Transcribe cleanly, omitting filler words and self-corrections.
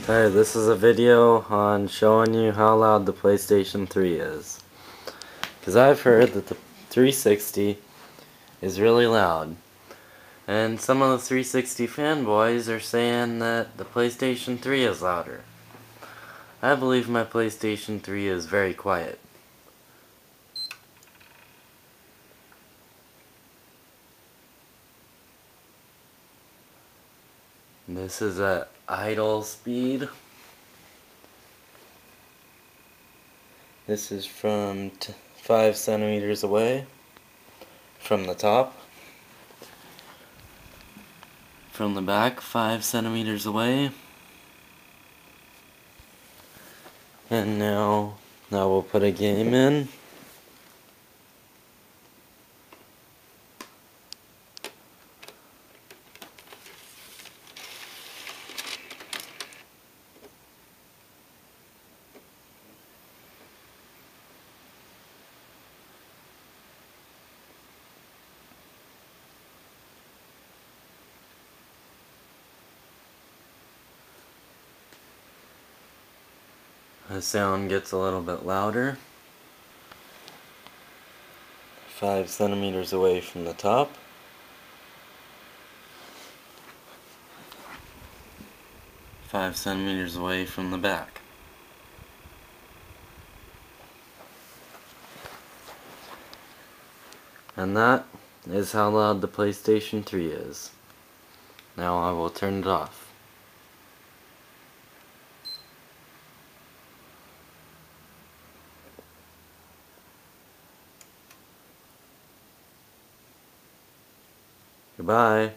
Hey, this is a video on showing you how loud the PlayStation 3 is. Because I've heard that the 360 is really loud. And some of the 360 fanboys are saying that the PlayStation 3 is louder. I believe my PlayStation 3 is very quiet. This is at idle speed. This is from 5 centimeters away from the top. From the back, 5 centimeters away. And now we'll put a game in. The sound gets a little bit louder. 5 centimeters away from the top. 5 centimeters away from the back. And that is how loud the PlayStation 3 is. Now I will turn it off. Goodbye.